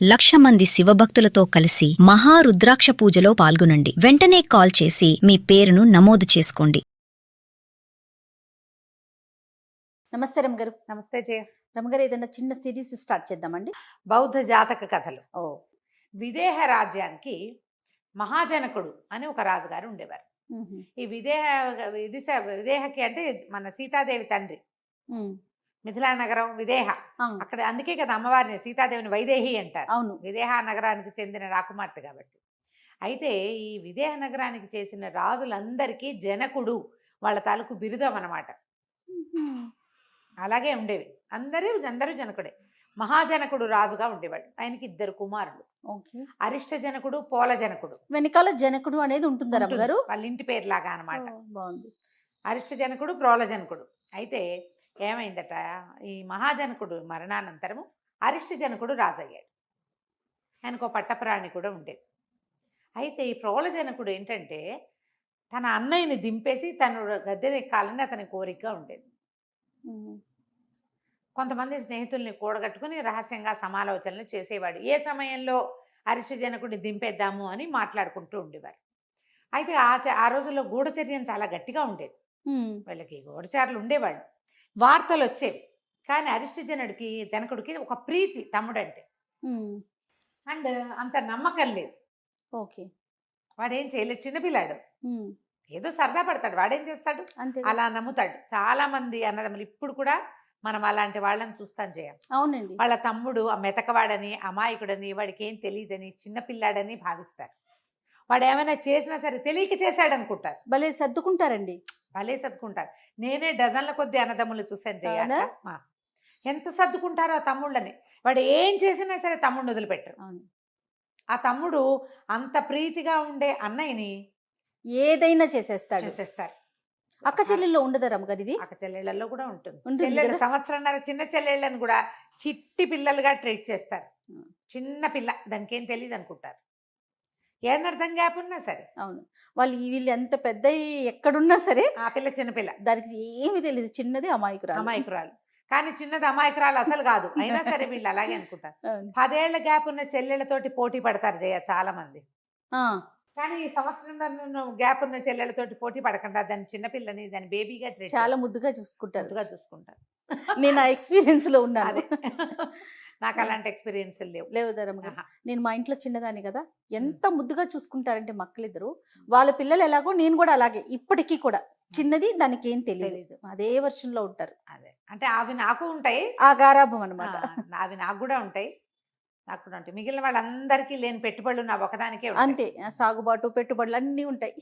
1,00,000 మంది శివభక్తులతో కలిసి మహారుద్రాక్ష పూజలో పాల్గొనండి. వెంటనే కాల్ చేసి మీ పేరును నమోదు చేసుకోండి. నమస్తే రమగారు. నమస్తే జయ. రమగారు, ఏదైనా చిన్న సిరీస్ స్టార్ట్ చేద్దామండి. బౌద్ధ జాతక కథలు. ఓ విదేహ రాజ్యానికి మహాజనకుడు అని ఒక రాజుగారు ఉండేవారు. ఈ విదేహకి అంటే మన సీతాదేవి తండ్రి. మిథిలా నగరం విదేహ. అక్కడ అందుకే కదా అమ్మవారిని సీతాదేవిని వైదేహి అంటారు. అవును, విదేహ నగరానికి చెందిన రాకుమార్తె కాబట్టి. అయితే ఈ విదేహ నగరానికి చేసిన రాజులందరికీ జనకుడు వాళ్ళ తాలూకు బిరుదం అన్నమాట. అలాగే ఉండేవి. అందరూ జనకుడే. మహాజనకుడు రాజుగా ఉండేవాడు. ఆయనకి 2 కుమారులు. అరిష్ట జనకుడు, పోల జనకుడు. వెనకాల జనకుడు అనేది ఉంటుందా రమగారు? వాళ్ళ ఇంటి పేరులాగా అనమాట. బాగుంది. అరిష్ట జనకుడు, ప్రోల జనకుడు. అయితే ఏమైందట, ఈ మహాజనకుడు మరణానంతరము అరిష్ట జనకుడు రాజయ్యాడు. ఆయనకు పట్టప్రాణి కూడా ఉండేది. అయితే ఈ ప్రోల జనకుడు ఏంటంటే తన అన్నయ్యని దింపేసి తను గద్దెనెక్కాలని అతని కోరికగా ఉండేది. కొంతమంది స్నేహితుల్ని కూడగట్టుకుని రహస్యంగా సమాలోచనలు చేసేవాడు. ఏ సమయంలో అరిష్ట జనకుడిని దింపేద్దాము అని మాట్లాడుకుంటూ ఉండేవారు. అయితే ఆ రోజుల్లో గూఢచర్యం చాలా గట్టిగా ఉండేది. వీళ్ళకి గూఢచారులు ఉండేవాళ్ళు. వార్తలు వచ్చేవి. కానీ అరిష్ట జనకుడికి ఒక ప్రీతి తమ్ముడంటే, అండ్ అంత నమ్మకం లేదు. ఓకే, వాడేం చేయలేదు, చిన్నపిల్లాడు, ఏదో సరదా పడతాడు. వాడేం చేస్తాడు, అలా నమ్ముతాడు. చాలా మంది అన్నదమ్ములు ఇప్పుడు కూడా మనం అలాంటి వాళ్ళని చూస్తాం చేయాలి. అవునండి. వాళ్ళ తమ్ముడు మెతకవాడని, అమాయకుడని, వాడికి ఏం తెలియదని, చిన్నపిల్లాడని భావిస్తారు. వాడు ఏమైనా చేసినా సరే తెలియక చేశాడు అనుకుంటారు. భలే సర్దుకుంటారండి. భలే సర్దుకుంటారు. నేనే డజన్ల కొద్ది అన్నదమ్ములు చూశాను చేయాలి. ఎంత సర్దుకుంటారో ఆ తమ్ముళ్ళని. వాడు ఏం చేసినా సరే తమ్ముడిని వదిలిపెట్టరు. ఆ తమ్ముడు అంత ప్రీతిగా ఉండే అన్నయ్యని ఏదైనా చేసేస్తారు. అక్క చెల్లెల్లో ఉండదా రమగారు ఇది? అక్క చెల్లెళ్ళలో కూడా ఉంటుంది. చెల్లెళ్ళు సంవత్సరంన్నర చిన్న చెల్లెళ్ళని కూడా చిట్టి పిల్లలుగా ట్రీట్ చేస్తారు. చిన్న పిల్ల, దానికి ఏం తెలియదు అనుకుంటారు. ఏమర్థం గ్యాప్ ఉన్నా సరే. అవును, వీళ్ళు ఎంత పెద్ద ఎక్కడున్నా సరే ఆ పిల్ల చిన్నపిల్ల, దానికి ఏమి తెలియదు. చిన్నది అమాయకురాలు. కానీ చిన్నది అమాయకురాలు అసలు కాదు. అయినా సరే వీళ్ళు అలాగే అనుకుంటారు. 10 ఏళ్ల గ్యాప్ ఉన్న చెల్లెళ్ళతోటి పోటీ పడతారు జయ చాలా మంది. కానీ ఈ సంవత్సరం గ్యాప్ ఉన్న చెల్లెళ్ళతోటి పోటీ పడకుండా దాని చిన్నపిల్లని దాని బేబీగా చాలా ముద్దుగా చూసుకుంటారు. నేను ఆ ఎక్స్పీరియన్స్ లో ఉన్నాను. నాకు అలాంటి ఎక్స్పీరియన్స్ లేవు ధరమ్మ. నేను మా ఇంట్లో చిన్నదాన్ని కదా, ఎంత ముద్దుగా చూసుకుంటారంటే మక్కలిద్దరు. వాళ్ళ పిల్లలు ఎలాగో నేను కూడా అలాగే. ఇప్పటికీ కూడా చిన్నది, దానికి ఏం తెలియదు, అదే వర్షంలో ఉంటారు. అదే అంటే అవి నాకు ఉంటాయి, ఆ గారాభం అనమాట. అవి నాకు కూడా ఉంటాయి. మిగిలిన వాళ్ళందరికీ లేని పెట్టుబడులు నా ఒకదానికే అంతే. సాగుబాటు పెట్టుబడులు అన్నీ ఉంటాయి.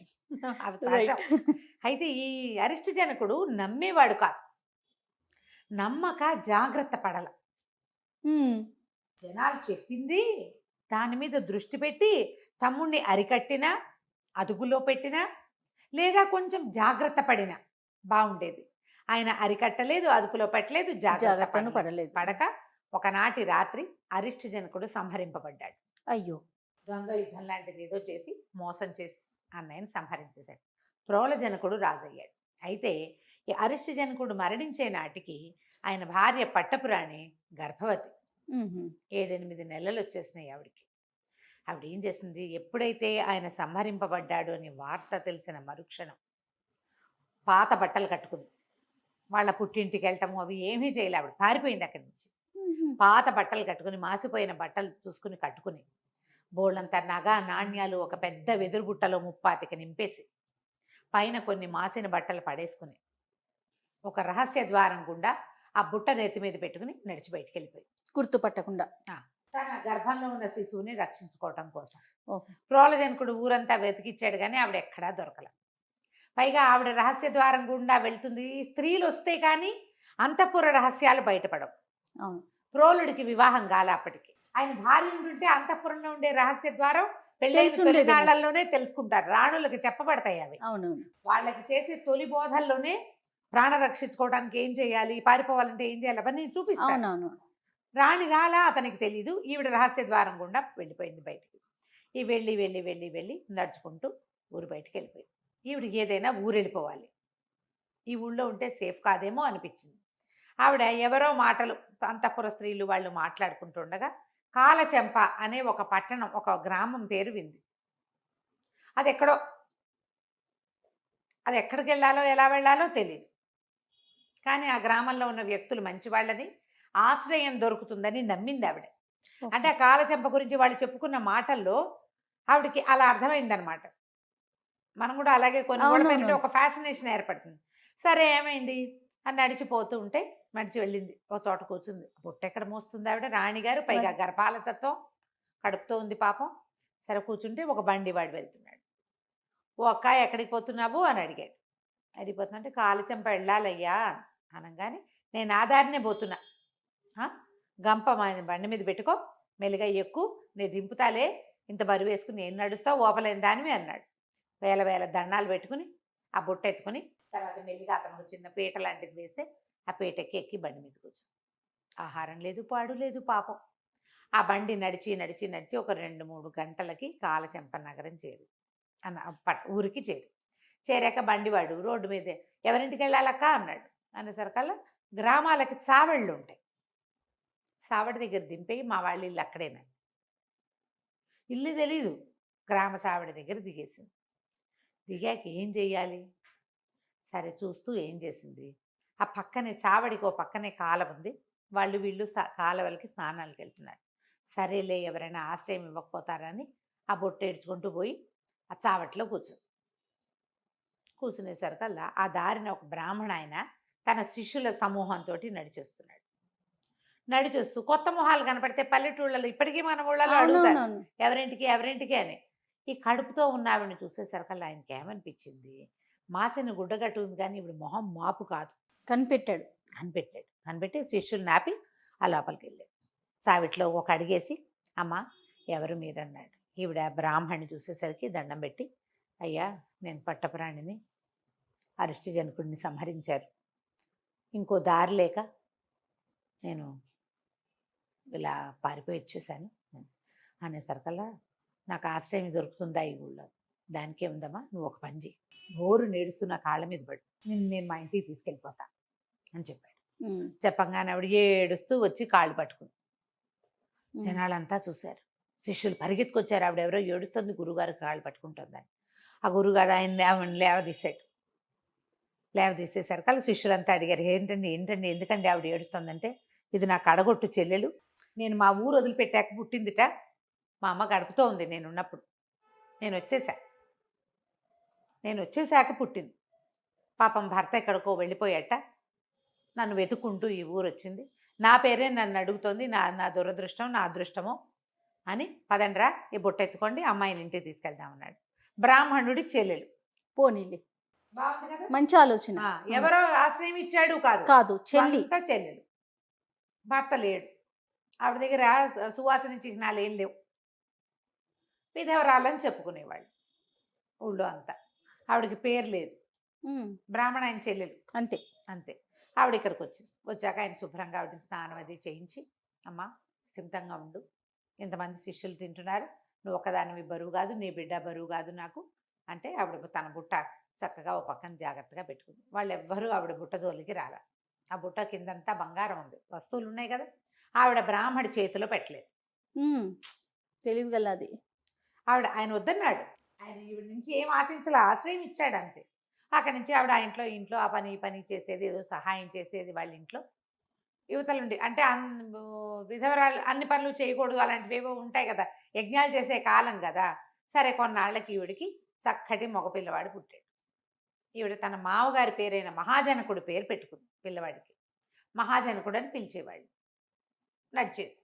అయితే ఈ అరిష్ట జనకుడు నమ్మేవాడు కాదు. నమ్మక జాగ్రత్త పడల. జనాలు చెప్పింది దాని మీద దృష్టి పెట్టి తమ్ముడిని అరికట్టినా, అదుపులో పెట్టినా, లేదా కొంచెం జాగ్రత్త పడినా బాగుండేది. ఆయన అరికట్టలేదు, అదుపులో పెట్టలేదు, జాగ్రత్తను పడక ఒకనాటి రాత్రి అరిష్ట జనకుడు సంహరింపబడ్డాడు. అయ్యో. ద్వంద్వ యుద్ధం లాంటిది ఏదో చేసి మోసం చేసి అన్నయ్యని సంహరించేశాడు. ప్రోల జనకుడు రాజయ్యాడు. అయితే ఈ అరిష్ట జనకుడు మరణించే నాటికి ఆయన భార్య పట్టపురాణి గర్భవతి. 7-8 నెలలు వచ్చేసినాయి ఆవిడికి. ఆవిడ ఏం చేసింది, ఎప్పుడైతే ఆయన సంహరింపబడ్డాడు అని వార్త తెలిసిన మరుక్షణం పాత బట్టలు కట్టుకుంది. వాళ్ళ పుట్టింటికి వెళ్ళటము అవి ఏమీ చేయలే. ఆవిడ పారిపోయింది అక్కడి నుంచి. పాత బట్టలు కట్టుకుని, మాసిపోయిన బట్టలు చూసుకుని కట్టుకుని, బోళ్ళంత నగ నాణ్యాలు ఒక పెద్ద వెదురు బుట్టలో 30 నింపేసి, పైన కొన్ని మాసిన బట్టలు పడేసుకుని, ఒక రహస్య ద్వారం గుండా ఆ బుట్ట నెత్తి మీద పెట్టుకుని నడిచి బయటికి వెళ్ళిపోయి, గుర్తుపట్టకుండా తన గర్భంలో ఉన్న శిశువుని రక్షించుకోవటం కోసం. ప్రోలజనకుడు ఊరంతా వెతికిచ్చాడు కానీ ఆవిడ ఎక్కడా దొరకల. పైగా ఆవిడ రహస్య ద్వారం గుండా వెళ్తుంది. స్త్రీలు వస్తే కానీ అంతఃపుర రహస్యాలు బయటపడవు. ప్రోలుడికి వివాహం కాలే అప్పటికి. ఆయన భార్య ఉంటుంటే అంతఃపురంలో ఉండే రహస్య ద్వారం పెళ్ళిళ్ళలోనే తెలుసుకుంటారు. రాణులకు చెప్పబడతాయి అవి. వాళ్ళకి చేసే తొలి బోధల్లోనే ప్రాణ రక్షించుకోవడానికి ఏం చేయాలి, పారిపోవాలంటే ఏం చేయాలి అవన్నీ చూపిస్తాను. రాణి రాలా, అతనికి తెలీదు. ఈవిడ రహస్య ద్వారం గుండా వెళ్ళిపోయింది బయటికి. ఈ వెళ్ళి నడుచుకుంటూ ఊరు బయటికి వెళ్ళిపోయింది. ఈవిడికి ఏదైనా ఊరు వెళ్ళిపోవాలి, ఈ ఊళ్ళో ఉంటే సేఫ్ కాదేమో అనిపించింది. ఆవిడ ఎవరో మాటలు, అంతఃపుర స్త్రీలు వాళ్ళు మాట్లాడుకుంటుండగా కాలచెంప అనే ఒక పట్టణం, ఒక గ్రామం పేరు వింది. అది ఎక్కడో, అది ఎక్కడికి వెళ్ళాలో ఎలా వెళ్ళాలో తెలియదు. కానీ ఆ గ్రామంలో ఉన్న వ్యక్తులు మంచివాళ్ళని, ఆశ్రయం దొరుకుతుందని నమ్మింది ఆవిడ. అంటే ఆ కాలచెంప గురించి వాళ్ళు చెప్పుకున్న మాటల్లో ఆవిడకి అలా అర్థమైందనమాట. మనం కూడా అలాగే కొన్ని అవునవును. ఒక ఫ్యాసినేషన్ ఏర్పడుతుంది. సరే ఏమైంది అని నడిచిపోతూ ఉంటే నడిచి వెళ్ళింది, ఒక చోట కూర్చుంది. బొట్టెక్కడ మోస్తుంది ఆవిడ, రాణిగారు, పైగా గర్భాలతత్వం, కడుపుతో ఉంది పాపం. సరే కూర్చుంటే ఒక బండి వాడు వెళ్తున్నాడు. ఓ అక్క ఎక్కడికి పోతున్నావు అని అడిగాడు. అడిగిపోతున్నా అంటే కాలచెంప వెళ్ళాలయ్యా అనగానే, నేను ఆధారనే పోతున్నా, గంప బండి మీద పెట్టుకో, మెల్లిగా ఎక్కు, నేను దింపుతాలే, ఇంత బరువు వేసుకుని నేను నడుస్తావు, ఓపలేని దానివి అన్నాడు. వేల వేల దండాలు పెట్టుకుని ఆ బొట్ట ఎత్తుకుని తర్వాత మెల్లిగా అతను చిన్న పీట లాంటిది వేస్తే ఆ పీటకి ఎక్కి బండి మీద కూర్చు. ఆహారం లేదు, పాడు లేదు పాపం. ఆ బండి నడిచి నడిచి నడిచి ఒక 2-3 గంటలకి కాలచెంప నగరం చేరి ఊరికి చేరాక బండివాడు రోడ్డు మీదే, ఎవరింటికి వెళ్ళాలక్క అన్నాడు. అనేసరికల్లా గ్రామాలకి చావళ్ళు ఉంటాయి, సావడి దగ్గర దింపేయి, మా వాళ్ళ ఇల్లు అక్కడేనా, ఇల్లు తెలీదు, గ్రామ సావడి దగ్గర దిగేసింది. దిగాక ఏం చెయ్యాలి, సరే చూస్తూ ఏం చేసింది, ఆ పక్కనే చావడికి ఓ పక్కనే కాలువ ఉంది, వాళ్ళు వీళ్ళు కాలువలకి స్నానాలకు వెళ్తున్నారు. సరేలే ఎవరైనా ఆశ్రయం ఇవ్వకపోతారని ఆ బొట్టు ఏడ్చుకుంటూ పోయి ఆ చావట్లో కూర్చునేసరికల్లా ఆ దారిన ఒక బ్రాహ్మణ ఆయన తన శిష్యుల సమూహంతో నడిచేస్తున్నాడు. నడిచొస్తూ కొత్త మొహాలు కనపడితే పల్లెటూళ్ళలో ఇప్పటికీ మన ఊళ్ళలో అడుగుతారు ఎవరింటికి అని. ఈ కడుపుతో ఉన్న ఆవిడని చూసేసరికల్లా ఆయనకి ఏమనిపించింది, మాసిన గుడ్డగట్టు ఉంది కానీ ఇప్పుడు మొహం మాపు కాదు. కనిపెట్టి శిష్యులు నాపి ఆ లోపలికి వెళ్ళాడు. సావిట్లో ఒక అడిగేసి, అమ్మ ఎవరు మీరన్నాడు. ఈవిడ బ్రాహ్మణ్ణి చూసేసరికి దండం పెట్టి, అయ్యా నేను పట్టపురాణిని, అరిష్టి జనకుడిని సంహరించారు, ఇంకో దారి లేక నేను ఇలా పారిపోయి వచ్చేసాను అనేసరికల్లా, నాకు ఆశ్రయం దొరుకుతుందా ఈ ఊళ్ళో, దానికే ఉందమ్మా, నువ్వు ఒక పని చేయి, నోరు నేడుస్తున్న కాళ్ళ మీద పడు, నేను మా ఇంటికి తీసుకెళ్ళిపోతా అని చెప్పాడు. చెప్పంగానే ఆవిడ ఏడుస్తూ వచ్చి కాళ్ళు పట్టుకుంది. జనాలంతా చూశారు, శిష్యులు పరిగెత్తుకొచ్చారు, ఆవిడ ఎవరో ఏడుస్తుంది గురుగారు కాళ్ళు పట్టుకుంటుందని. ఆ గురుగారు ఆవిడని లేవదీసేసరికి వాళ్ళ శిష్యులంతా అడిగారు, ఏంటండి ఎందుకండి ఆవిడ ఏడుస్తుందంటే, ఇది నా కడగొట్టు చెల్లెలు, నేను మా ఊరు వదిలిపెట్టాక పుట్టిందిట, మా అమ్మ గడుపుతూ ఉంది నేనున్నప్పుడు, నేను వచ్చేసాక పుట్టింది, పాపం భర్త ఎక్కడికో వెళ్ళిపోయాట, నన్ను వెతుక్కుంటూ ఈ ఊరు వచ్చింది, నా పేరే నన్ను అడుగుతోంది, నా దురదృష్టం నా అదృష్టమో అని, పదండ్రా ఈ బొట్ట ఎత్తుకోండి, అమ్మాయిని ఇంటికి తీసుకెళ్దామన్నాడు. బ్రాహ్మణుడి చెల్లెలు, పోనీలే, బాగుంది కదా, మంచి ఆలోచన. ఎవరో ఆశ్రయం ఇచ్చాడు కాదు చెల్లెలు, భర్త లేడు, ఆవిడ దగ్గర సువాసన చిహ్నాలు ఏం లేవు, విధవరాలని చెప్పుకునేవాళ్ళు ఊళ్ళో అంతా, ఆవిడకి పేరు లేదు, బ్రాహ్మణ ఆయన చెల్లెలు అంతే. ఆవిడ ఇక్కడికి వచ్చాక ఆయన శుభ్రంగా ఆవిడ స్నానం అది చేయించి, అమ్మ స్థిమితంగా ఉండు, ఇంతమంది శిష్యులు తింటున్నారు, నువ్వు ఒకదానివి బరువు కాదు, నీ బిడ్డ బరువు కాదు నాకు అంటే, ఆవిడ తన బుట్ట చక్కగా ఓ పక్కన జాగ్రత్తగా పెట్టుకుంది. వాళ్ళు ఎవ్వరూ ఆవిడ బుట్ట జోలికి రాలా. ఆ బుట్ట కిందంతా బంగారం ఉంది, వస్తువులు ఉన్నాయి కదా, ఆవిడ బ్రాహ్మడి చేతిలో పెట్టలేదు. తెలివిగలది ఆయన వద్దన్నాడు, ఆయన ఈవిడ నుంచి ఏం ఆశించాలి, ఆశ్రయం ఇచ్చాడు అంతే. అక్కడి నుంచి ఆవిడ ఆ ఇంట్లో ఆ పని చేసేది, ఏదో సహాయం చేసేది వాళ్ళ ఇంట్లో. యువతలుండి అంటే విధవరాలు అన్ని పనులు చేయకూడదు, అలాంటివి ఏవో ఉంటాయి కదా, యజ్ఞాలు చేసే కాలం కదా. సరే కొన్నాళ్ళకి ఈవిడికి చక్కటి మగపిల్లవాడు పుట్టాడు. ఈవిడ తన మామగారి పేరైన మహాజనకుడు పేరు పెట్టుకుంది పిల్లవాడికి. మహాజనకుడు అని పిలిచేవాళ్ళు, నడిచేది.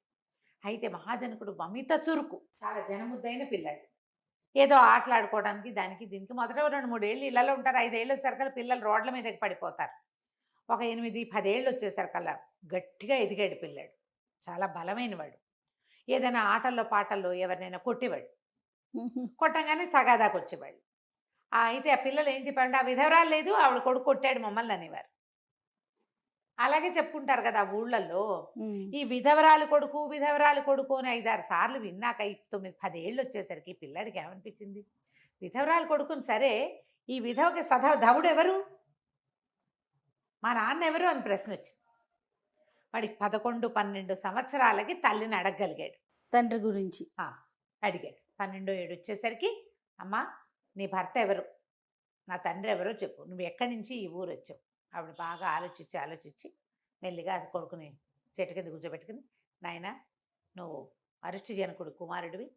అయితే మహాజనకుడు మమిత చురుకు, చాలా జనముద్దైన పిల్లాడు. ఏదో ఆటలాడుకోవడానికి దానికి దీనికి మొదట 2-3 ఏళ్ళు ఇళ్లలో ఉంటారు, 5 ఏళ్ళు వచ్చేసరికల్లా పిల్లలు రోడ్ల మీదకి పడిపోతారు. ఒక 8-10 ఏళ్ళు వచ్చేసరికల్లా గట్టిగా ఎదిగాడు పిల్లాడు, చాలా బలమైన వాడు. ఏదైనా ఆటల్లో పాటల్లో ఎవరినైనా కొట్టేవాడు, కొట్టంగానే తగాదాకు వచ్చేవాడు. అయితే ఆ పిల్లలు ఏం చెప్పారంటే, ఆ విధవరాలు లేదు, ఆవిడ కొడుకు కొట్టాడు మమ్మల్ని అనేవారు. అలాగే చెప్పుకుంటారు కదా ఊళ్ళల్లో. ఈ విధవరాలు కొడుకు అని 5-6 సార్లు విన్నాక 9-10 ఏళ్ళు వచ్చేసరికి పిల్లాడికి ఏమనిపించింది, విధవరాలు కొడుకుని సరే, ఈ విధవకి ధవుడు ఎవరు, మా నాన్న ఎవరు అని ప్రశ్న వచ్చింది. వాడికి 11-12 సంవత్సరాలకి తల్లిని అడగగలిగాడు. తండ్రి గురించి. అడిగాడు. 12 ఏడు వచ్చేసరికి, అమ్మా నీ భర్త ఎవరు, నా తండ్రి ఎవరో చెప్పు, నువ్వు ఎక్కడి నుంచి ఈ ఊరు వచ్చావు. ఆవిడ బాగా ఆలోచించి మెల్లిగా అది కొడుకుని చెట్టు కింద కూర్చోబెట్టుకుని, నాయన నువ్వు అరిష్టి జనకుడు కుమారుడివి,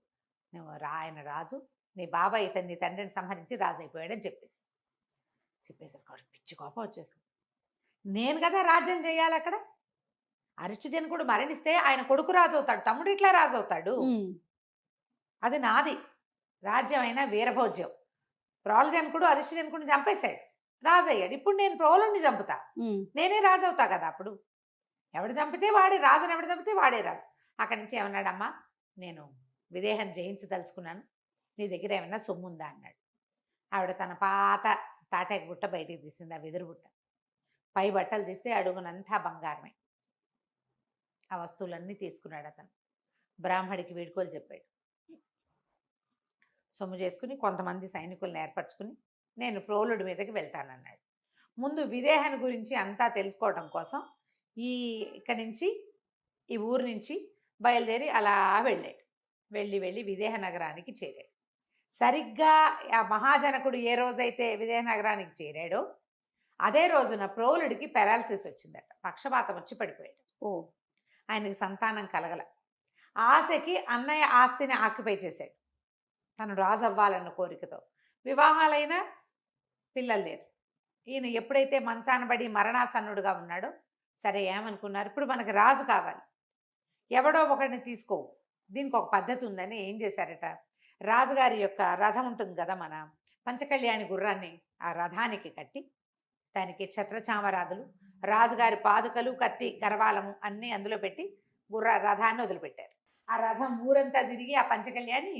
నువ్వు ఆయన రాజు, నీ బాబాయ్ ఇతను నీ తండ్రిని సంహరించి రాజు అయిపోయాడని చెప్పేసరికి వాడికి పిచ్చి కోపం వచ్చేసింది. నేను కదా రాజ్యం చేయాలి అక్కడ, అరిష్టి జనకుడు మరణిస్తే ఆయన కొడుకు రాజు అవుతాడు, తమ్ముడు ఇట్లా రాజు అవుతాడు, అది నాది రాజ్యం అయినా వీరభోజ్యం. ప్రోలజనకుడు అరిష్టి జనకుడిని చంపేశాడు, రాజు అయ్యాడు. ఇప్పుడు నేను ప్రోలుని చంపుతా, నేనే రాజు అవుతా కదా. అప్పుడు ఎవడు చంపితే వాడే రాజుని, ఎవడు చంపితే వాడే రాజు. అక్కడి నుంచి ఏమన్నాడమ్మా, నేను విదేహం జయించదలుచుకున్నాను, నీ దగ్గర ఏమన్నా సొమ్ము ఉందా అన్నాడు. ఆవిడ తన పాత తాటాక బుట్ట బయటికి తీసింది, ఆ వెదురు బుట్ట. పై బట్టలు తీస్తే అడుగునంతా బంగారమే. ఆ వస్తువులన్నీ తీసుకున్నాడు అతను. బ్రాహ్మడికి వీడుకోలు చెప్పాడు. సొమ్ము చేసుకుని కొంతమంది సైనికులను ఏర్పరచుకుని నేను ప్రోలుడి మీదకి వెళ్తానన్నాడు. ముందు విదేహాన్ని గురించి అంతా తెలుసుకోవడం కోసం ఇక్కడి నుంచి ఈ ఊరు నుంచి బయలుదేరి అలా వెళ్ళాడు. వెళ్ళి విదేహ నగరానికి చేరాడు. సరిగ్గా ఆ మహాజనకుడు ఏ రోజైతే విదేహ నగరానికి చేరాడో అదే రోజున ప్రోలుడికి పెరాలసిస్ వచ్చిందట, పక్షపాతం వచ్చి పడిపోయాడు. ఆయనకి సంతానం కలగల. ఆశకి అన్నయ్య ఆస్తిని ఆక్యుపై చేశాడు, తను రాజు అవ్వాలన్న కోరికతో. వివాహాలైనా పిల్లలు లేరు. ఈయన ఎప్పుడైతే మంచానబడి మరణాసన్నుడుగా ఉన్నాడో, సరే ఏమనుకున్నారు, ఇప్పుడు మనకు రాజు కావాలి, ఎవడో ఒకరిని తీసుకోవు, దీనికి ఒక పద్ధతి ఉందని ఏం చేశారట, రాజుగారి యొక్క రథం ఉంటుంది కదా, మన పంచకళ్యాణి గుర్రాన్ని ఆ రథానికి కట్టి దానికి ఛత్రచామరాదులు, రాజుగారి పాదుకలు, కత్తి, గర్వాలము అన్నీ అందులో పెట్టి రథాన్ని వదిలిపెట్టారు. ఆ రథం ఊరంతా తిరిగి ఆ పంచకళ్యాణి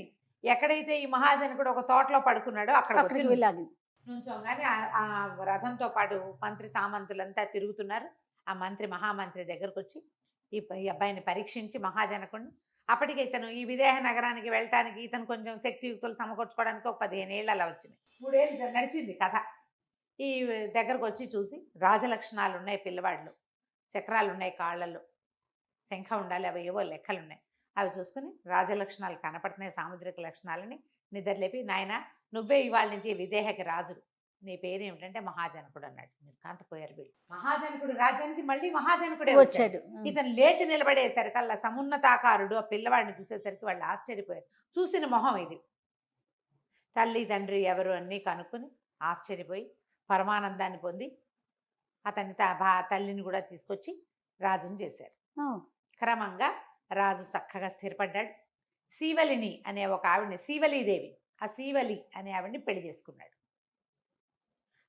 ఎక్కడైతే ఈ మహాజనకుడు ఒక తోటలో పడుకున్నాడో అక్కడికి వెళ్ళాలి. నుంచోగానే ఆ రథంతో పాటు మంత్రి సామంతులంతా తిరుగుతున్నారు. ఆ మంత్రి మహామంత్రి దగ్గరకు వచ్చి ఈ అబ్బాయిని పరీక్షించి మహాజనకుడిని, అప్పటికి ఇతను ఈ విదేహ నగరానికి వెళ్ళటానికి ఇతను కొంచెం శక్తియుక్తులు సమకూర్చుకోవడానికి ఒక 15 ఏళ్ళు అలా వచ్చినాయి. 3 ఏళ్ళు నడిచింది కథ. ఈ దగ్గరకు వచ్చి చూసి రాజలక్షణాలు ఉన్నాయి పిల్లవాళ్ళు, చక్రాలు ఉన్నాయి కాళ్ళల్లో, శంఖ ఉండాలి, అవి ఏవో లెక్కలు ఉన్నాయి. అవి చూసుకుని రాజలక్షణాలు కనపడుతున్నాయి, సాముద్రిక లక్షణాలని నిద్రలేపి, నాయన నువ్వే ఇవాళ నుంచి విదేహకి రాజు, నీ పేరు ఏమిటంటే మహాజనకుడు అన్నాడు. నిర్కాంతపోయారు వీళ్ళు. మహాజనకుడు రాజ్యానికి మళ్ళీ మహాజనకుడే వచ్చాడు. ఇతను లేచి నిలబడేసరికల్లా సమున్నతాకారుడు ఆ పిల్లవాడిని చూసేసరికి వాళ్ళు ఆశ్చర్యపోయారు. చూసిన మొహం ఇది. తల్లి తండ్రి ఎవరు అన్నీ కనుక్కొని ఆశ్చర్యపోయి పరమానందాన్ని పొంది అతన్ని తల్లిని కూడా తీసుకొచ్చి రాజుని చేశారు. క్రమంగా రాజు చక్కగా స్థిరపడ్డాడు. శీవలిని అనే ఒక ఆవిడని, శీవలీదేవి, ఆ శీవలి అనే ఆవిడని పెళ్లి చేసుకున్నాడు.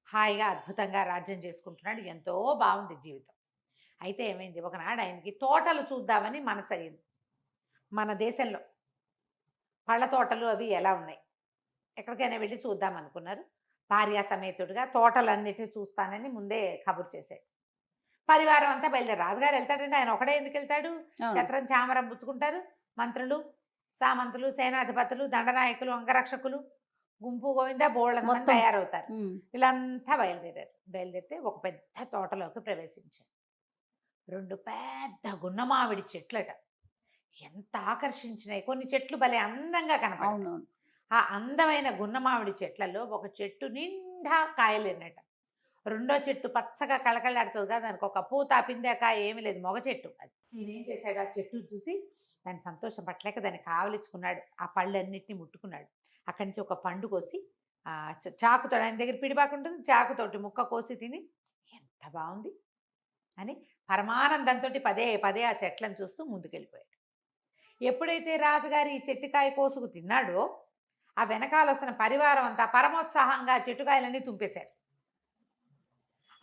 హాయిగా అద్భుతంగా రాజ్యం చేసుకుంటున్నాడు. ఎంతో బాగుంది జీవితం. అయితే ఏమైంది, ఒకనాడు ఆయనకి తోటలు చూద్దామని మనసగింది. మన దేశంలో పళ్ళ తోటలు అవి ఎలా ఉన్నాయి, ఎక్కడికైనా వెళ్ళి చూద్దాం అనుకున్నారు. భార్యా సమేతుడిగా తోటలన్నిటిని చూస్తానని ముందే కబురు చేశాడు. పరివారం అంతా బయలుదేరి. రాజుగారు వెళ్తాడంటే ఆయన ఒకడే ఎందుకు వెళ్తాడు, ఛత్రం చామరం పుచ్చుకుంటారు. మంత్రులు, సామంతులు, సేనాధిపతులు, దండనాయకులు, అంగరక్షకులు, గుంపు గోవింద బోళ్ళంతా తయారవుతారు. వీళ్ళంతా బయలుదేరితే ఒక పెద్ద తోటలోకి ప్రవేశించారు. 2 పెద్ద గున్నమావిడి చెట్లట, ఎంత ఆకర్షించినాయి. కొన్ని చెట్లు భలే అందంగా కనపడతాయి. ఆ అందమైన గున్నమావిడి చెట్లలో ఒక చెట్టు నిండా కాయలేనట, రెండో చెట్టు పచ్చగా కళకళలాడుతుంది కదా, దానికి ఒక పూత పిందాకాయ ఏమీ లేదు, మొగ చెట్టు. అది ఈయనేం చేశాడు, ఆ చెట్టు చూసి దాని సంతోషం పట్టలేక దాన్ని కావలించుకున్నాడు. ఆ పళ్ళన్నిటిని ముట్టుకున్నాడు. అక్కడి నుంచి ఒక పండు కోసి ఆ చాకుతో, ఆయన దగ్గర పిడిబాకు ఉంటుంది, చాకుతోటి ముక్క కోసి తిని ఎంత బాగుంది అని పరమానందంతో పదే ఆ చెట్లను చూస్తూ ముందుకెళ్ళిపోయాడు. ఎప్పుడైతే రాజుగారి ఈ చెట్టుకాయ కోసుకు తిన్నాడో ఆ వెనకాల వస్తున్న పరివారం అంతా పరమోత్సాహంగా చెట్టుకాయలన్నీ తుంపేశారు.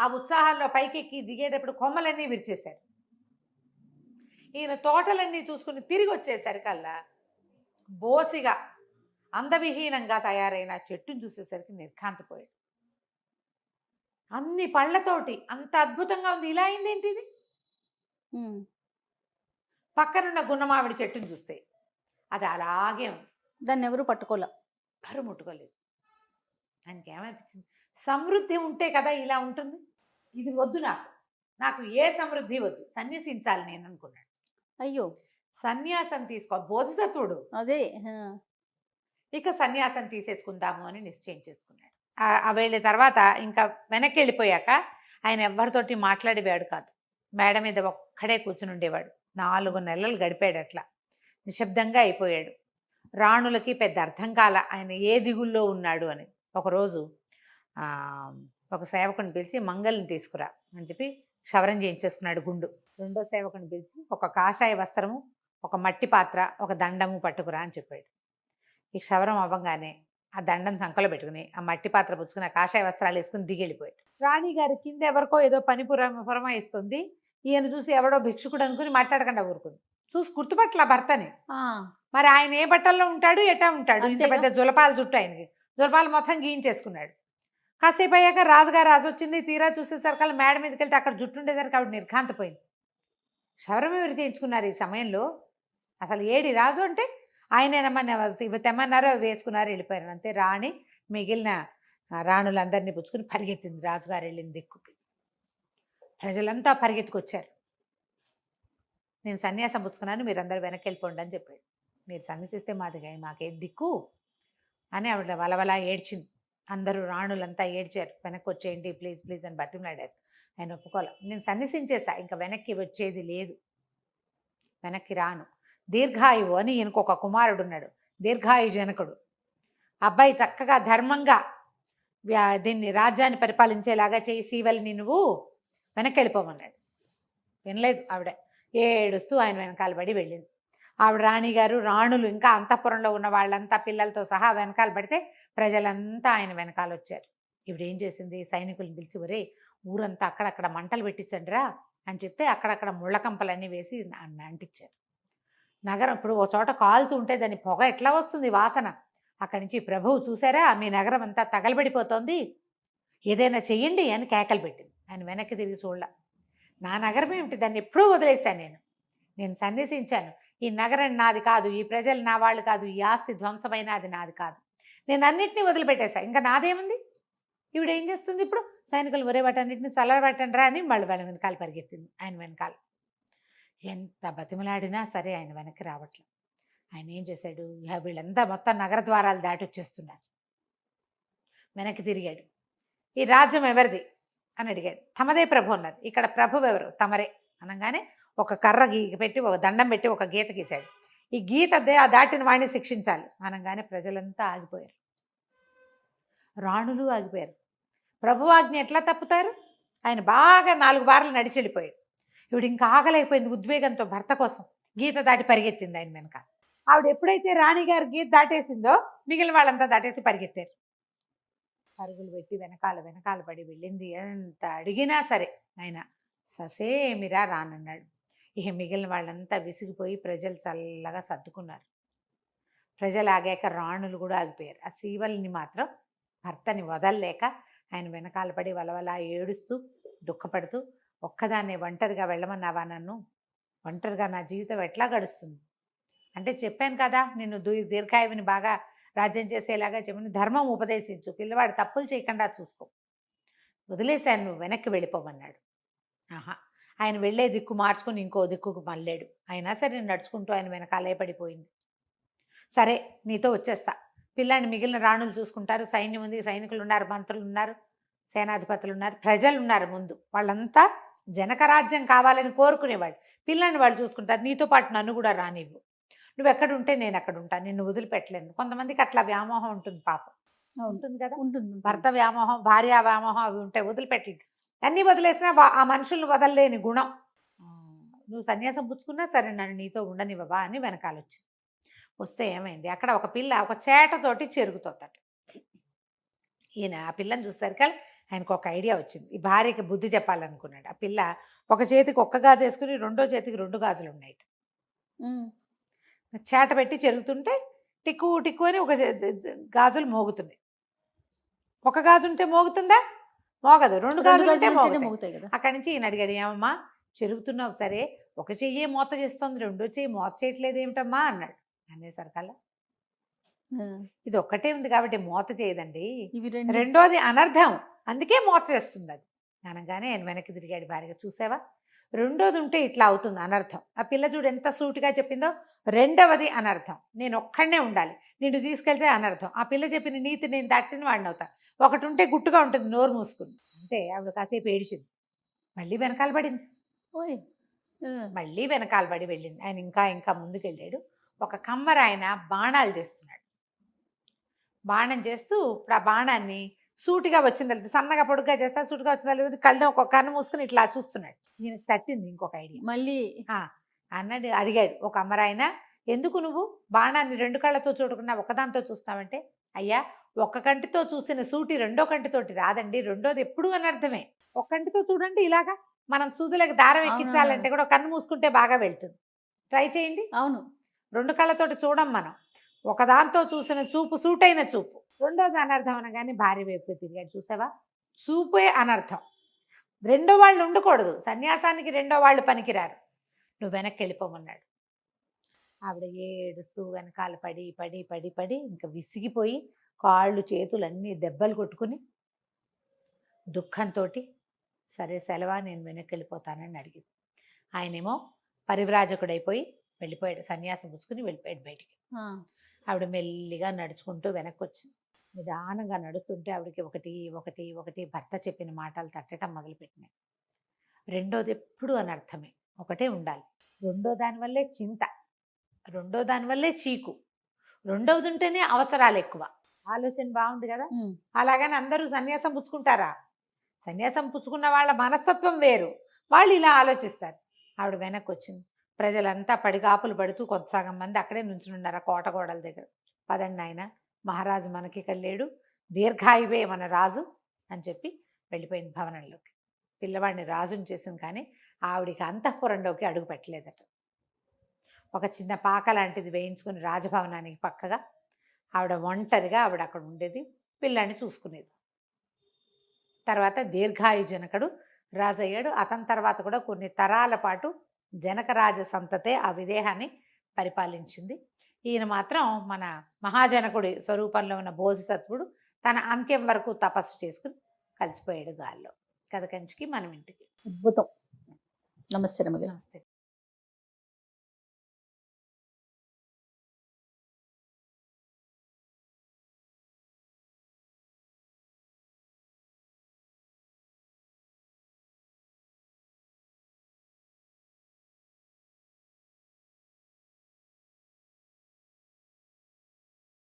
ఆ ఉత్సాహాల్లో పైకెక్కి దిగేటప్పుడు కొమ్మలన్నీ విరిచేశారు. ఈయన తోటలన్నీ చూసుకుని తిరిగి వచ్చేసరికల్లా బోసిగా అందవిహీనంగా తయారైన చెట్టును చూసేసరికి నిర్ఘాంతపోయాడు. అన్ని పళ్ళతోటి అంత అద్భుతంగా ఉంది, ఇలా అయింది ఏంటిది. పక్కనున్న గున్నమావిడి చెట్టును చూస్తే అది అలాగే ఉంది, దాన్ని ఎవరు ముట్టుకోలేదు. ఆయనకి ఏమనిపించింది, సమృద్ధి ఉంటే కదా ఇలా ఉంటుంది, ఇది వద్దు, నాకు ఏ సమృద్ధి వద్దు, సన్యసించాలి నేను అనుకున్నాడు. అయ్యో, సన్యాసం తీసుకో, బోధిసత్వుడు. అదే ఇక సన్యాసం తీసేసుకుందాము అని నిశ్చయం చేసుకున్నాడు. ఆ వెళ్ళిన తర్వాత ఇంకా వెనక్కి వెళ్ళిపోయాక ఆయన ఎవరితోటి మాట్లాడేవాడు కాదు. మేడ మీద ఒక్కడే కూర్చుని ఉండేవాడు. 4 నెలలు గడిపాడు అట్లా. నిశ్శబ్దంగా అయిపోయాడు. రాణులకి పెద్ద అర్థం కాల ఆయన ఏ దిగుల్లో ఉన్నాడు అని. ఒకరోజు ఒక సేవకుని పిలిచి మంగళని తీసుకురా అని చెప్పి క్షవరం చేయించేసుకున్నాడు గుండు. రెండో సేవకుని పిలిచి ఒక కాషాయ వస్త్రము, ఒక మట్టి పాత్ర, ఒక దండము పట్టుకురా అని చెప్పాడు. ఈ క్షవరం అవ్వగానే ఆ దండం సంకలో పెట్టుకుని ఆ మట్టి పాత్ర పుచ్చుకుని ఆ కాషాయ వస్త్రాలు వేసుకుని దిగెళ్ళిపోయాడు. రాణిగారి కింద ఎవరికో ఏదో పని పురమాయిస్తుంది. ఈయన చూసి ఎవడో భిక్షుకుడు అనుకుని మాట్లాడకుండా ఊరుకుంది. చూసి గుర్తుపట్ల భర్తని. మరి ఆయన ఏ బట్టల్లో ఉంటాడు, ఎటా ఉంటాడు? ఇంత పెద్ద జులపాల జుట్టు ఆయనకి. జులపాలు మొత్తం గీయించేసుకున్నాడు. కాసేపు అయ్యాక రాజుగారు రాజు వచ్చింది. తీరా చూసేసరికి మేడ మీదకి వెళ్తే అక్కడ జుట్టు ఉండేసరికి ఆవిడ నిర్ఘాంతపోయింది. క్షవరం ఎవరు చేయించుకున్నారు ఈ సమయంలో? అసలు ఏడి రాజు అంటే ఆయనేనమ్మా, ఇవి తెమ్మన్నారు, అవి వేసుకున్నారు, వెళ్ళిపోయారు. అంతే. రాణి మిగిలిన రాణులందరినీ పుచ్చుకుని పరిగెత్తింది రాజుగారు వెళ్ళిన దిక్కుకి. ప్రజలంతా పరిగెత్తుకొచ్చారు. నేను సన్యాసం పుచ్చుకున్నాను, మీరందరూ వెనక్కి వెళ్ళిపోండి అని చెప్పాడు. మీరు సన్యాసిస్తే మాకేం దిక్కు అని ఆవిడ వలవలా ఏడ్చింది. అందరూ రాణులంతా ఏడ్చారు. వెనక్కి వచ్చేయండి ప్లీజ్ ప్లీజ్ అని బతిమలాడారు. ఆయన ఒప్పుకోలే. నేను సన్యసించేసా, ఇంకా వెనక్కి వచ్చేది లేదు, వెనక్కి రాను. దీర్ఘాయువు అని ఈయనకు ఒక కుమారుడు ఉన్నాడు, దీర్ఘాయు జనకుడు. అబ్బాయి చక్కగా ధర్మంగా దీన్ని రాజ్యాన్ని పరిపాలించేలాగా చేయి, సీవల్ని నువ్వు వెనక్కి వెళ్ళిపోమన్నాడు. వినలేదు ఆవిడ. ఏడుస్తూ ఆయన వెనకాల పడి వెళ్ళింది. ఆవిడ రాణిగారు, రాణులు, ఇంకా అంతఃపురంలో ఉన్న వాళ్ళంతా పిల్లలతో సహా వెనకాల పడితే ప్రజలంతా ఆయన వెనకాల వచ్చారు. ఇప్పుడు ఏం చేసింది, సైనికులను పిలిచి ఒరే ఊరంతా అక్కడక్కడ మంటలు పెట్టించండిరా అని చెప్తే అక్కడక్కడ ముళ్ళ కంపలన్నీ వేసి అంటించారు. నగరం ఇప్పుడు ఓ చోట కాలుతూ ఉంటే దాని పొగ ఎట్లా వస్తుంది, వాసన. అక్కడి నుంచి ప్రభువు చూసారా మీ నగరం అంతా తగలబడిపోతోంది, ఏదైనా చెయ్యండి అని కేకలు పెట్టింది. ఆయన వెనక్కి తిరిగి చూడాల. నా నగరం ఏమిటి, దాన్ని ఎప్పుడూ వదిలేశాను, నేను సన్యసించాను. ఈ నగరం నాది కాదు, ఈ ప్రజలు నా వాళ్ళు కాదు, ఈ ఆస్తి ధ్వంసమైన అది నాది కాదు, నేను అన్నింటినీ వదిలిపెట్టేశాను, ఇంకా నాదేముంది. ఈవిడ ఏం చేస్తుంది ఇప్పుడు, సైనికులు ఒరే వాటన్నింటినీ చల్లబెట్టండి రా అని వాళ్ళ వెనకాల పరిగెత్తింది. ఆయన వెనకాల ఎంత బతిమలాడినా సరే ఆయన వెనక్కి రావట్లేదు. ఆయన ఏం చేశాడు, వీళ్ళంతా మొత్తం నగర ద్వారాలు దాటి వచ్చేస్తున్నారు. వెనక్కి తిరిగాడు. ఈ రాజ్యం ఎవరిది అని అడిగాడు. తమదే ప్రభు అన్నది. ఇక్కడ ప్రభు ఎవరు, తమరే అనగానే ఒక కర్ర పెట్టి ఒక దండం పెట్టి ఒక గీత గీశాడు. ఈ గీత దాటిన వాడిని శిక్షించాలి అనగానే ప్రజలంతా ఆగిపోయారు, రాణులు ఆగిపోయారు. ప్రభువాజ్ఞ ఎట్లా తప్పుతారు? ఆయన బాగా 4 బార్లు నడిచి వెళ్ళిపోయాడు. ఇవిడ ఇంకా ఆగలేకపోయింది ఉద్వేగంతో భర్త కోసం. గీత దాటి పరిగెత్తింది ఆయన వెనక. ఆవిడ ఎప్పుడైతే రాణిగారు గీత దాటేసిందో మిగిలిన వాళ్ళంతా దాటేసి పరిగెత్తారు. పరుగులు పెట్టి వెనకాల పడి వెళ్ళింది. ఎంత అడిగినా సరే ఆయన ససేమిరా రానన్నాడు. ఇక మిగిలిన వాళ్ళంతా విసిగిపోయి ప్రజలు చల్లగా సర్దుకున్నారు. ప్రజలు ఆగాక రాణులు కూడా ఆగిపోయారు. ఆ సీవల్ని మాత్రం భర్తని వదలలేక ఆయన వెనకాల పడి వలవలా ఏడుస్తూ దుఃఖపడుతూ, ఒక్కదాన్నే ఒంటరిగా వెళ్ళమన్నావా నన్ను, ఒంటరిగా నా జీవితం ఎట్లా గడుస్తుంది అంటే, చెప్పాను కదా నిన్ను దీర్ఘాయువుని బాగా రాజ్యం చేసేలాగా చెప్పని ధర్మం ఉపదేశించు, పిల్లవాడు తప్పులు చేయకుండా చూసుకో, వదిలేశాను, నువ్వు వెనక్కి వెళ్ళిపోమన్నాడు. ఆయన వెళ్ళే దిక్కు మార్చుకుని ఇంకో దిక్కుకు మళ్ళాడు. అయినా సరే నడుచుకుంటూ ఆయన వెనకాలే పడిపోయింది. సరే నీతో వచ్చేస్తా, పిల్లాన్ని మిగిలిన రాణులు చూసుకుంటారు, సైన్యం ఉంది, సైనికులు ఉన్నారు, మంత్రులు ఉన్నారు, సేనాధిపతులు ఉన్నారు, ప్రజలు ఉన్నారు ముందు, వాళ్ళంతా జనకరాజ్యం కావాలని కోరుకునేవాళ్ళు. పిల్లాన్ని వాళ్ళు చూసుకుంటారు, నీతో పాటు నన్ను కూడా రానివ్వు, నువ్వు ఎక్కడుంటే నేను అక్కడ ఉంటాను, నిన్ను వదిలిపెట్టలేను. కొంతమందికి అట్లా వ్యామోహం ఉంటుంది, పాపం ఉంటుంది కదా, ఉంటుంది. భర్త వ్యామోహం, భార్య వ్యామోహం అవి ఉంటాయి, వదిలిపెట్టలేదు. అన్నీ వదిలేసినా ఆ మనుషులను వదలలేని గుణం. నువ్వు సన్యాసం పుచ్చుకున్నా సరే నన్ను నీతో ఉండనివ్వవా అని వెనకాల వచ్చింది. వస్తే ఏమైంది, అక్కడ ఒక పిల్ల ఒక చేటతోటి చెరుగుతోందట. ఈయన ఆ పిల్లని చూసేసరికి ఆయనకు ఒక ఐడియా వచ్చింది. ఈ భార్యకి బుద్ధి చెప్పాలనుకున్నాడు. ఆ పిల్ల ఒక చేతికి ఒక్క గాజు వేసుకుని రెండో చేతికి 2 గాజులు ఉన్నాయి. చేట పెట్టి చెరుగుతుంటే టిక్కు టిక్కు అని ఒక గాజులు మోగుతున్నాయి. ఒక గాజు ఉంటే మోగుతుందా? మోగదు. 2 గాజులు మోగుతాయి కదా. అక్కడి నుంచి ఈయన అడిగాడు, ఏమమ్మా చెరుగుతున్నావు సరే, ఒక చెయ్యే మూత చేస్తుంది, రెండో చెయ్యి మూత చేయట్లేదు ఏమిటమ్మా అన్నాడు. అనేసరికల్లా ఇది ఒక్కటే ఉంది కాబట్టి మూత చేయదండి, రెండోది అనర్థం, అందుకే మూత చేస్తుంది అది అనగానే ఆయన వెనక్కి తిరిగాడు భార్యగా. చూసావా, రెండోది ఉంటే ఇట్లా అవుతుంది అనర్థం. ఆ పిల్ల చూడు ఎంత సూటిగా చెప్పిందో. రెండవది అనర్థం, నేను ఒక్కడనే ఉండాలి, నిన్ను తీసుకెళ్తే అనర్థం. ఆ పిల్ల చెప్పిన నీతి నేను దాటిన వాడిని అవుతా. ఒకటి ఉంటే గుట్టుగా ఉంటుంది, నోరు మూసుకుంది. అంటే ఆవిడ కాసేపు ఏడిచింది, మళ్ళీ వెనకాల పడింది. ఓయ్ మళ్ళీ వెనకాల పడి వెళ్ళింది. ఆయన ఇంకా ఇంకా ముందుకెళ్ళాడు. ఒక కమ్మర ఆయన బాణాలు చేస్తున్నాడు. బాణం చేస్తూ ఇప్పుడు ఆ బాణాన్ని సూటిగా వచ్చింది, సన్నగా పొడుగ్గా చేస్తా, సూటిగా వచ్చింది, కళ్ళు ఒక కన్ను మూసుకుని ఇట్లా చూస్తున్నాడు. ఈయనకు తట్టింది ఇంకొక ఐడియా. మళ్ళీ అన్నాడు, అడిగాడు ఒక అమ్మరాయన, ఎందుకు నువ్వు బాణాన్ని రెండు కళ్ళతో చూడకుండా ఒకదాంతో చూస్తావంటే, అయ్యా ఒక్క కంటితో చూసిన సూటి రెండో కంటితోటి రాదండి, రెండోది ఎప్పుడు అనర్థమే. ఒక కంటితో చూడండి, ఇలాగా మనం సూదులకు దారం ఎక్కించాలంటే కూడా కన్ను మూసుకుంటే బాగా వెళ్తుంది. ట్రై చేయండి. అవును, రెండు కళ్ళతోటి చూడం మనం. ఒకదాంతో చూసిన చూపు సూటైన చూపు. రెండోది అనర్థం అనగానే భార్య వైపు తిరిగాడు. చూసావా, చూపే అనర్థం. రెండో వాళ్ళు ఉండకూడదు, సన్యాసానికి రెండో వాళ్ళు పనికిరారు, నువ్వు వెనక్కి వెళ్ళిపోమన్నాడు. ఆవిడ ఏడుస్తూ వెనకాల పడి పడి పడి పడి ఇంకా విసిగిపోయి కాళ్ళు చేతులు అన్నీ దెబ్బలు కొట్టుకుని దుఃఖంతో, సరే సెలవా, నేను వెనక్కి వెళ్ళిపోతానని అడిగింది. ఆయనేమో పరివ్రాజకుడైపోయి వెళ్ళిపోయాడు, సన్యాసం పుచ్చుకుని వెళ్ళిపోయాడు బయటికి. ఆవిడ మెల్లిగా నడుచుకుంటూ వెనక్కి వచ్చింది. నిదానంగా నడుస్తుంటే ఆవిడకి ఒకటి ఒకటి ఒకటి భర్త చెప్పిన మాటలు తట్టడం మొదలుపెట్టినాయి. రెండోది ఎప్పుడు అనర్థమే, ఒకటే ఉండాలి. రెండో దానివల్లే చింత, రెండో దానివల్లే చీకు, రెండవది ఉంటేనే అవసరాలు ఎక్కువ. ఆలోచన బాగుంది కదా. అలాగని అందరూ సన్యాసం పుచ్చుకుంటారా? సన్యాసం పుచ్చుకున్న వాళ్ళ మనస్తత్వం వేరు, వాళ్ళు ఇలా ఆలోచిస్తారు. ఆవిడ వెనక్కి వచ్చింది. ప్రజలంతా పడిగాపులు పడుతూ కొంత సగం మంది అక్కడే నుంచునున్నారు ఆ కోటగోడల దగ్గర. పదండి ఆయన, మహారాజు మనకి ఇక్కడ లేడు, దీర్ఘాయువే మన రాజు అని చెప్పి వెళ్ళిపోయింది భవనంలోకి. పిల్లవాడిని రాజుని చేసింది, కానీ ఆవిడికి అంతఃపురంలోకి అడుగు పెట్టలేదట. ఒక చిన్న పాక లాంటిది వేయించుకుని రాజభవనానికి పక్కగా ఆవిడ ఒంటరిగా ఆవిడ అక్కడ ఉండేది, పిల్లాన్ని చూసుకునేది. తర్వాత దీర్ఘాయు జనకుడు రాజయ్యాడు. అతని తర్వాత కూడా కొన్ని తరాల పాటు జనకరాజ సంతతే ఆ విదేహాన్ని పరిపాలించింది. ఈయన మాత్రం మన మహాజనకుడి స్వరూపంలో ఉన్న బోధిసత్వుడు తన అంత్యం వరకు తపస్సు చేసుకుని కలిసిపోయాడు గాల్లో. కథ కంచికి మనం ఇంటికి. అద్భుతం. నమస్తే రమగారు. నమస్తే.